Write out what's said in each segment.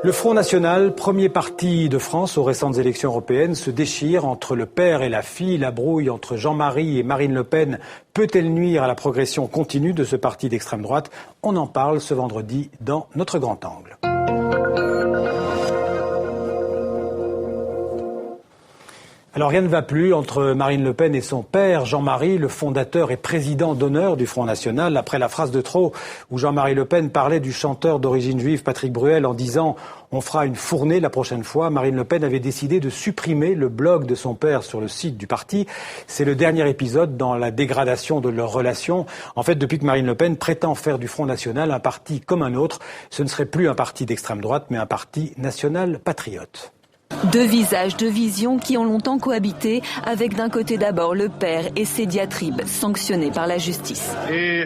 Le Front National, premier parti de France aux récentes élections européennes, se déchire entre le père et la fille. La brouille entre Jean-Marie et Marine Le Pen peut-elle nuire à la progression continue de ce parti d'extrême droite? On en parle ce vendredi dans Notre Grand Angle. Alors rien ne va plus entre Marine Le Pen et son père, Jean-Marie, le fondateur et président d'honneur du Front National. Après la phrase de trop où Jean-Marie Le Pen parlait du chanteur d'origine juive Patrick Bruel en disant « on fera une fournée la prochaine fois », Marine Le Pen avait décidé de supprimer le blog de son père sur le site du parti. C'est le dernier épisode dans la dégradation de leur relation. En fait, depuis que Marine Le Pen prétend faire du Front National un parti comme un autre, ce ne serait plus un parti d'extrême droite, mais un parti national patriote. Deux visages, deux visions qui ont longtemps cohabité, avec d'un côté d'abord le père et ses diatribes sanctionnées par la justice. Et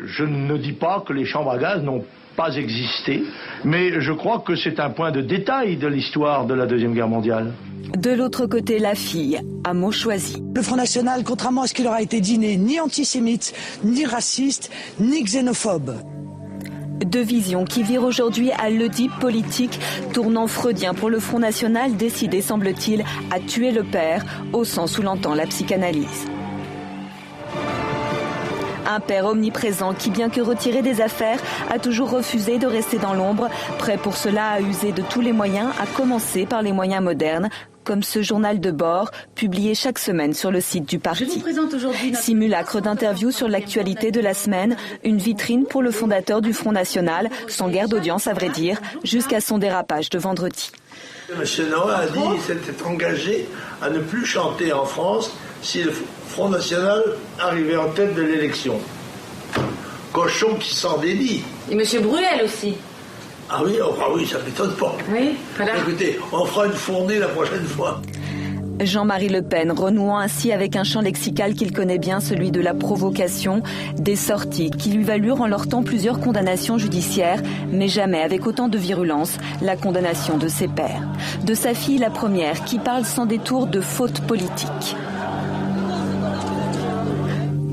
je ne dis pas que les chambres à gaz n'ont pas existé, mais je crois que c'est un point de détail de l'histoire de la Deuxième Guerre mondiale. De l'autre côté, la fille, à mots choisis. Le Front National, contrairement à ce qui leur a été dit, n'est ni antisémite, ni raciste, ni xénophobe. Deux visions qui virent aujourd'hui à l'Oedipe politique, tournant freudien pour le Front National, décidé, semble-t-il, à tuer le père, au sens où l'entend la psychanalyse. Un père omniprésent qui, bien que retiré des affaires, a toujours refusé de rester dans l'ombre, prêt pour cela à user de tous les moyens, à commencer par les moyens modernes, comme ce journal de bord, publié chaque semaine sur le site du parti. Simulacre d'interview sur l'actualité de la semaine, une vitrine pour le fondateur du Front National, sans guère d'audience à vrai dire, jusqu'à son dérapage de vendredi. M. Noah a dit qu'il s'était engagé à ne plus chanter en France si le Front National arrivait en tête de l'élection. Cochon qui s'en dédie. Et M. Bruel aussi. Ah oui, ça ne m'étonne pas. Oui, voilà. Écoutez, on fera une fournée la prochaine fois. Jean-Marie Le Pen renouant ainsi avec un champ lexical qu'il connaît bien, celui de la provocation, des sorties qui lui valurent en leur temps plusieurs condamnations judiciaires, mais jamais avec autant de virulence la condamnation de ses pairs. De sa fille, la première, qui parle sans détour de faute politique.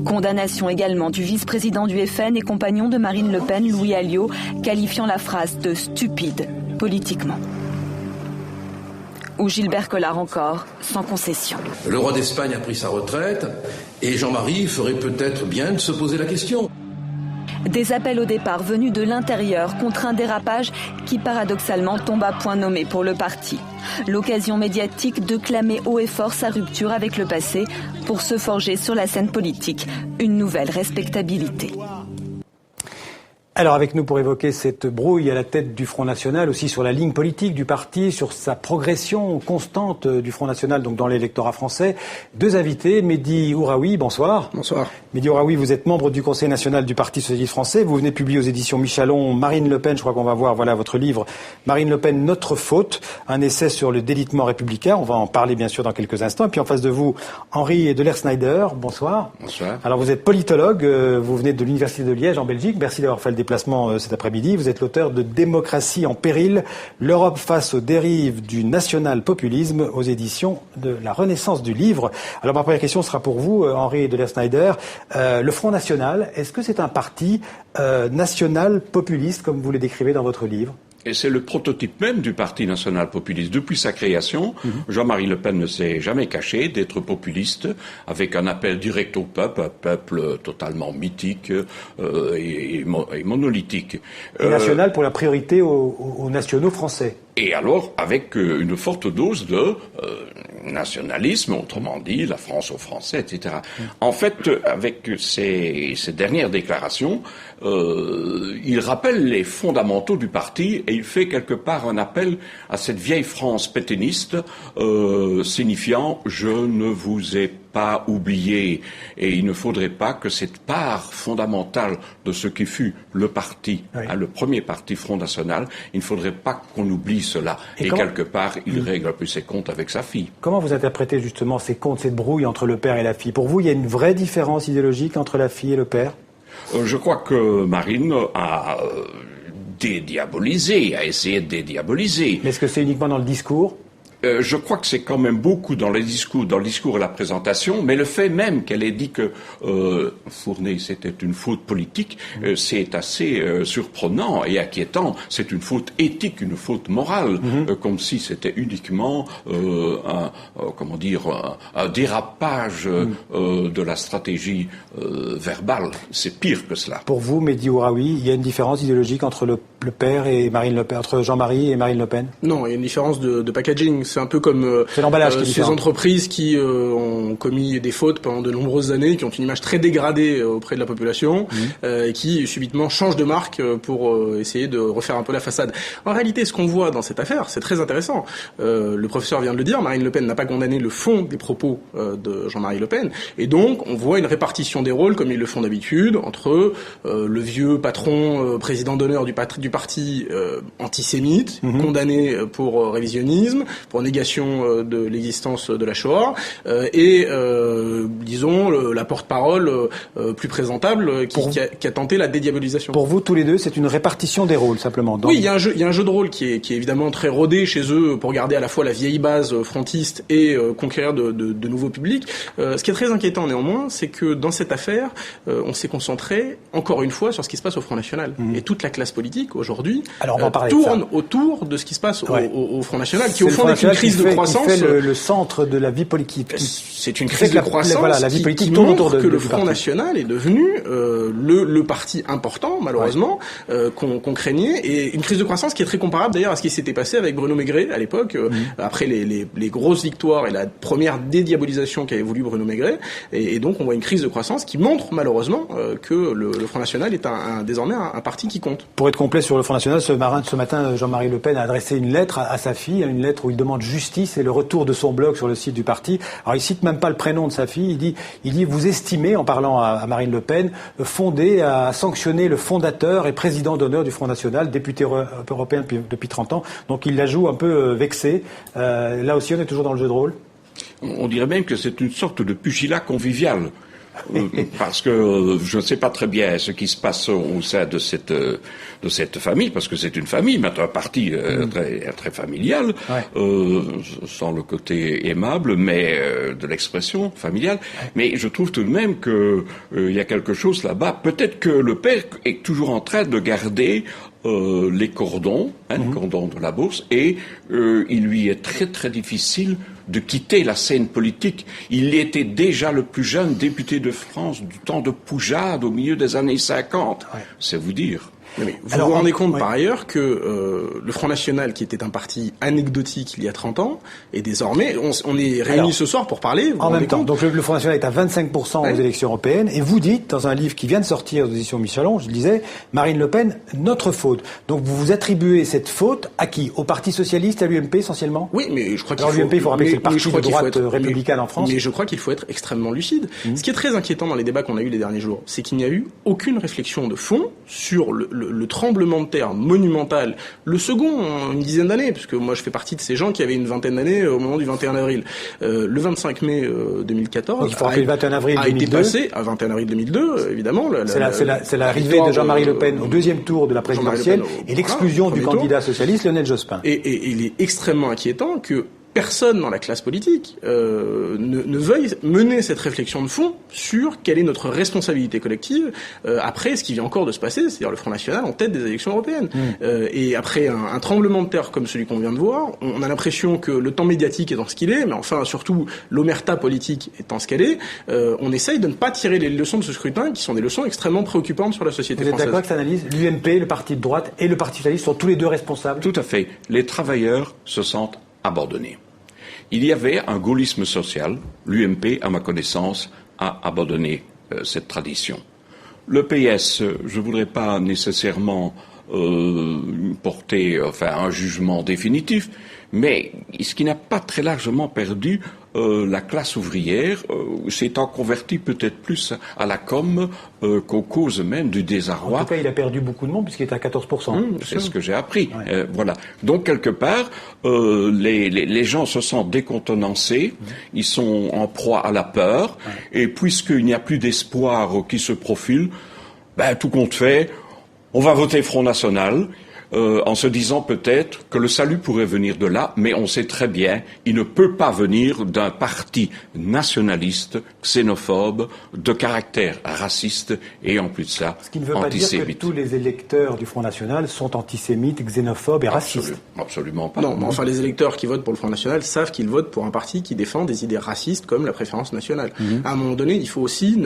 Condamnation également du vice-président du FN et compagnon de Marine Le Pen, Louis Alliot, qualifiant la phrase de stupide politiquement. Ou Gilbert Collard encore, sans concession. Le roi d'Espagne a pris sa retraite et Jean-Marie ferait peut-être bien de se poser la question. Des appels au départ venus de l'intérieur contre un dérapage qui paradoxalement tombe à point nommé pour le parti. L'occasion médiatique de clamer haut et fort sa rupture avec le passé pour se forger sur la scène politique une nouvelle respectabilité. Alors avec nous pour évoquer cette brouille à la tête du Front National, aussi sur la ligne politique du parti, sur sa progression constante du Front National donc dans l'électorat français, deux invités. Mehdi Ouraoui, bonsoir. Bonsoir. Mehdi Ouraoui, vous êtes membre du Conseil national du Parti socialiste français. Vous venez de publier aux éditions Michalon Marine Le Pen, je crois qu'on va voir votre livre Marine Le Pen, notre faute, un essai sur le délitement républicain. On va en parler bien sûr dans quelques instants. Et puis en face de vous, Henri Delair-Snyder, bonsoir. Bonsoir. Alors vous êtes politologue, vous venez de l'Université de Liège en Belgique. Merci d'avoir fait le déplacement cet après-midi. Vous êtes l'auteur de Démocratie en péril, l'Europe face aux dérives du national-populisme aux éditions de la Renaissance du livre. Alors ma première question sera pour vous, Henri Delair-Snyder. Le Front National, est-ce que c'est un parti national-populiste comme vous le décrivez dans votre livre ? Et c'est le prototype même du Parti national populiste. Depuis sa création, Jean-Marie Le Pen ne s'est jamais caché d'être populiste, avec un appel direct au peuple, un peuple totalement mythique et monolithique. Et national pour la priorité aux nationaux français. Et alors, avec une forte dose de nationalisme, autrement dit, la France aux Français, etc. En fait, avec ces dernières déclarations, il rappelle les fondamentaux du parti et il fait quelque part un appel à cette vieille France pétainiste, signifiant « je ne vous ai pas oublié ». Et il ne faudrait pas que cette part fondamentale de ce qui fut le parti, le premier parti Front National, il ne faudrait pas qu'on oublie cela. Et quelque part, il règle un peu ses comptes avec sa fille. Comment vous interprétez justement ces comptes, cette brouille entre le père et la fille ? Pour vous, il y a une vraie différence idéologique entre la fille et le père ? Je crois que Marine a dédiabolisé, a essayé de dédiaboliser. Mais est-ce que c'est uniquement dans le discours ? Je crois que c'est quand même beaucoup dans le discours et la présentation, mais le fait même qu'elle ait dit que Fournet c'était une faute politique, c'est assez surprenant et inquiétant. C'est une faute éthique, une faute morale, comme si c'était uniquement un dérapage de la stratégie verbale. C'est pire que cela. Pour vous, Mehdi Ouraoui, il y a une différence idéologique entre le père et Marine Le Pen, entre Jean-Marie et Marine Le Pen? Non, il y a une différence de packaging. C'est un peu comme ces entreprises qui ont commis des fautes pendant de nombreuses années, qui ont une image très dégradée auprès de la population, et qui subitement changent de marque pour essayer de refaire un peu la façade. En réalité, ce qu'on voit dans cette affaire, c'est très intéressant. Le professeur vient de le dire, Marine Le Pen n'a pas condamné le fond des propos de Jean-Marie Le Pen, et donc on voit une répartition des rôles, comme ils le font d'habitude, entre le vieux patron, président d'honneur du parti antisémite, condamné pour révisionnisme, pour négation de l'existence de la Shoah, et disons la porte-parole plus présentable qui a tenté la dédiabolisation. Pour vous, tous les deux, c'est une répartition des rôles, simplement. Oui, il y a un jeu de rôle qui est évidemment très rodé chez eux pour garder à la fois la vieille base frontiste et conquérir de nouveaux publics. Ce qui est très inquiétant néanmoins, c'est que dans cette affaire, on s'est concentré encore une fois sur ce qui se passe au Front National. Et toute la classe politique aujourd'hui tourne autour de ce qui se passe au Front National, qui au fond est une crise de croissance. Qui fait le centre de la vie politique. C'est une crise de croissance la vie politique qui montre que le Front National est devenu le parti important, malheureusement, qu'on craignait, et une crise de croissance qui est très comparable d'ailleurs à ce qui s'était passé avec Bruno Maigret à l'époque, après les grosses victoires et la première dédiabolisation qu'avait voulu Bruno Maigret, et donc on voit une crise de croissance qui montre malheureusement que le Front National est désormais un parti qui compte. Pour être complet sur le Front National, ce matin, Jean-Marie Le Pen a adressé une lettre à sa fille, une lettre où il demande justice et le retour de son blog sur le site du parti. Alors il cite même pas le prénom de sa fille, il dit vous estimez, en parlant à Marine Le Pen, fondé à sanctionner le fondateur et président d'honneur du Front National, député européen depuis 30 ans. Donc il la joue un peu vexée. Là aussi, on est toujours dans le jeu de rôle. On dirait même que c'est une sorte de pugilat convivial. Parce que je ne sais pas très bien ce qui se passe au sein de cette famille, parce que c'est une famille, mais un parti très familial, sans le côté aimable, mais de l'expression familiale. Mais je trouve tout de même que il y a quelque chose là-bas. Peut-être que le père est toujours en train de garder les cordons, les cordons de la bourse, et il lui est très très difficile de quitter la scène politique. Il était déjà le plus jeune député de France du temps de Poujade, au milieu des années 50. C'est vous dire. Mais vous vous rendez compte par ailleurs que le Front National, qui était un parti anecdotique il y a 30 ans, et désormais, on est réunis ce soir pour parler. En même temps, donc le Front National est à 25% aux élections européennes, et vous dites, dans un livre qui vient de sortir aux éditions Michelon, je disais, Marine Le Pen, notre faute. Donc vous vous attribuez cette faute à qui? Au Parti Socialiste, à l'UMP essentiellement? Oui, mais je crois qu'il faut... Alors l'UMP, il faut rappeler que c'est le parti de droite républicaine en France. Mais je crois qu'il faut être extrêmement lucide. Ce qui est très inquiétant dans les débats qu'on a eu les derniers jours, c'est qu'il n'y a eu aucune réflexion de fond sur le tremblement de terre monumental, le second en une dizaine d'années, parce que moi je fais partie de ces gens qui avaient une vingtaine d'années au moment du 21 avril. Le 25 mai 2014 donc, il faut rappeler le 21 avril 2002. Été passé à 21 avril 2002, évidemment. C'est l'arrivée de Jean-Marie Le Pen au deuxième tour de la présidentielle et l'exclusion du candidat socialiste Lionel Jospin. Et il est extrêmement inquiétant que personne dans la classe politique ne veuille mener cette réflexion de fond sur quelle est notre responsabilité collective après ce qui vient encore de se passer, c'est-à-dire le Front National en tête des élections européennes. Et après un tremblement de terre comme celui qu'on vient de voir, on a l'impression que le temps médiatique étant ce qu'il est, mais enfin surtout l'omerta politique étant ce qu'elle est, on essaye de ne pas tirer les leçons de ce scrutin qui sont des leçons extrêmement préoccupantes sur la société française. Vous êtes d'accord avec cette analyse? L'UMP, le parti de droite et le Parti Socialiste sont tous les deux responsables? Tout à fait. Les travailleurs se sentent abandonnés. Il y avait un gaullisme social. L'UMP, à ma connaissance, a abandonné cette tradition. Le PS, je ne voudrais pas nécessairement porter un jugement définitif, mais ce qui n'a pas très largement perdu, la classe ouvrière s'étant convertie peut-être plus à la com qu'aux causes même du désarroi. En tout cas, il a perdu beaucoup de monde puisqu'il est à 14%. C'est ce que j'ai appris. Voilà. Donc, quelque part, les gens se sentent décontenancés, ils sont en proie à la peur, et puisqu'il n'y a plus d'espoir qui se profile, tout compte fait, on va voter Front National. en se disant peut-être que le salut pourrait venir de là, mais on sait très bien, il ne peut pas venir d'un parti nationaliste, xénophobe, de caractère raciste et en plus de ça, antisémite. Ce qui ne veut pas dire que tous les électeurs du Front National sont antisémites, xénophobes et racistes. Absolument pas. Non, mais enfin les électeurs qui votent pour le Front National savent qu'ils votent pour un parti qui défend des idées racistes comme la préférence nationale. À un moment donné, il faut aussi il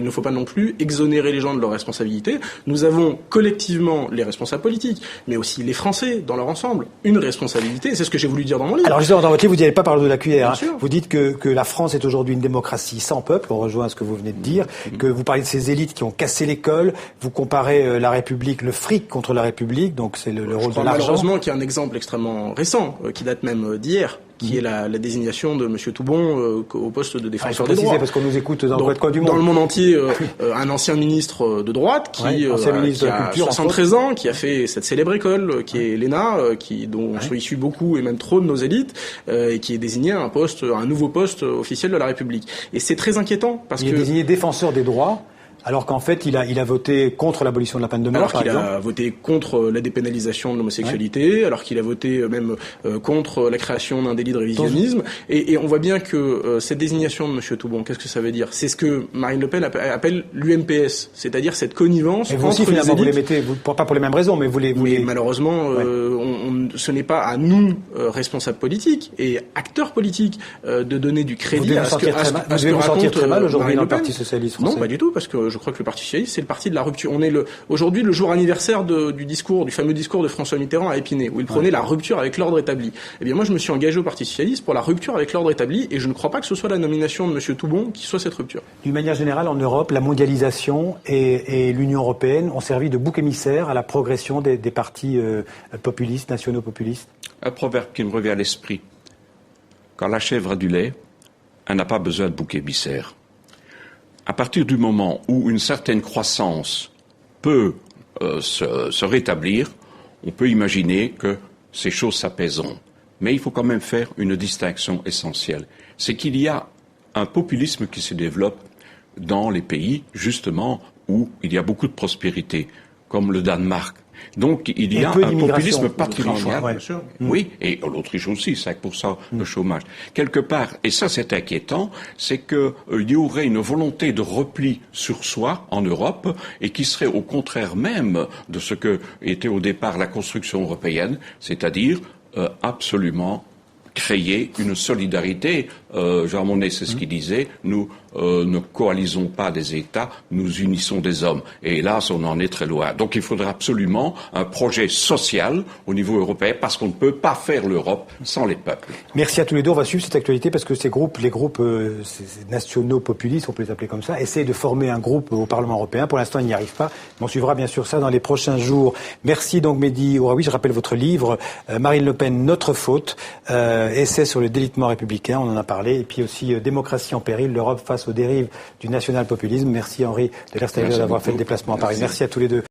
ne faut pas non plus exonérer les gens de leurs responsabilités. Nous avons collectivement, les responsables politiques, mais aussi les Français dans leur ensemble, une responsabilité. C'est ce que j'ai voulu dire dans mon livre. Alors justement, dans votre livre, vous n'y avez pas parlé de la cuillère. Bien sûr. Vous dites que la France est aujourd'hui une démocratie sans peuple. On rejoint ce que vous venez de dire. Que vous parlez de ces élites qui ont cassé l'école. Vous comparez la République, le fric contre la République. Donc c'est le rôle de l'argent. Malheureusement, qu'il y a un exemple extrêmement récent qui date même d'hier, qui est la désignation de M. Toubon au poste de défenseur des droits. Parce qu'on nous écoute dans le coin du monde. Dans le monde entier, un ancien ministre de droite qui a 73 ans, qui a fait cette célèbre école qui est l'ENA, dont sont issus beaucoup et même trop de nos élites, et qui est désigné à un nouveau poste officiel de la République. Et c'est très inquiétant parce il est désigné défenseur des droits. Alors qu'en fait, il a voté contre l'abolition de la peine de mort, par exemple. Alors qu'il a voté contre la dépénalisation de l'homosexualité, alors qu'il a voté même contre la création d'un délit de révisionnisme. Et on voit bien que cette désignation de M. Toubon, qu'est-ce que ça veut dire ? C'est ce que Marine Le Pen appelle l'UMPS, c'est-à-dire cette connivence entre aussi, les élites. Vous les mettez, pas pour les mêmes raisons, mais vous les... Mais malheureusement, ce n'est pas à nous, responsables politiques et acteurs politiques, de donner du crédit à ce que raconte Vous devez vous sentir très mal aujourd'hui dans le Parti Socialiste Français. Non, pas du tout, parce que je crois que le Parti Socialiste, c'est le parti de la rupture. On est aujourd'hui le jour anniversaire du fameux discours de François Mitterrand à Épinay, où il prônait la rupture avec l'ordre établi. Eh bien, moi, je me suis engagé au Parti Socialiste pour la rupture avec l'ordre établi, et je ne crois pas que ce soit la nomination de M. Toubon qui soit cette rupture. D'une manière générale, en Europe, la mondialisation et l'Union européenne ont servi de bouc émissaire à la progression des partis populistes, nationaux populistes. Un proverbe qui me revient à l'esprit. Quand la chèvre a du lait, elle n'a pas besoin de bouc émissaire. À partir du moment où une certaine croissance peut se rétablir, on peut imaginer que ces choses s'apaiseront. Mais il faut quand même faire une distinction essentielle. C'est qu'il y a un populisme qui se développe dans les pays, justement, où il y a beaucoup de prospérité, comme le Danemark. Donc, il y a un populisme patrimonial. Oui, et l'Autriche aussi, 5% de chômage. Quelque part, et ça c'est inquiétant, c'est qu'il y aurait une volonté de repli sur soi en Europe, et qui serait au contraire même de ce que était au départ la construction européenne, c'est-à-dire absolument créer une solidarité. Jean Monnet, c'est ce qu'il disait, nous ne coalisons pas des États, nous unissons des hommes. Et hélas, on en est très loin. Donc il faudra absolument un projet social au niveau européen, parce qu'on ne peut pas faire l'Europe sans les peuples. Merci à tous les deux. On va suivre cette actualité parce que les groupes ces nationaux populistes, on peut les appeler comme ça, essaient de former un groupe au Parlement européen. Pour l'instant, ils n'y arrivent pas. Mais on suivra bien sûr ça dans les prochains jours. Merci donc Mehdi Ouraoui. Je rappelle votre livre, Marine Le Pen, notre faute, essai sur le délitement républicain, on en a parlé, et puis aussi Démocratie en péril, l'Europe face aux dérives du national-populisme. Merci Henri de Lerstaeger d'avoir fait le déplacement à Paris. Merci à tous les deux.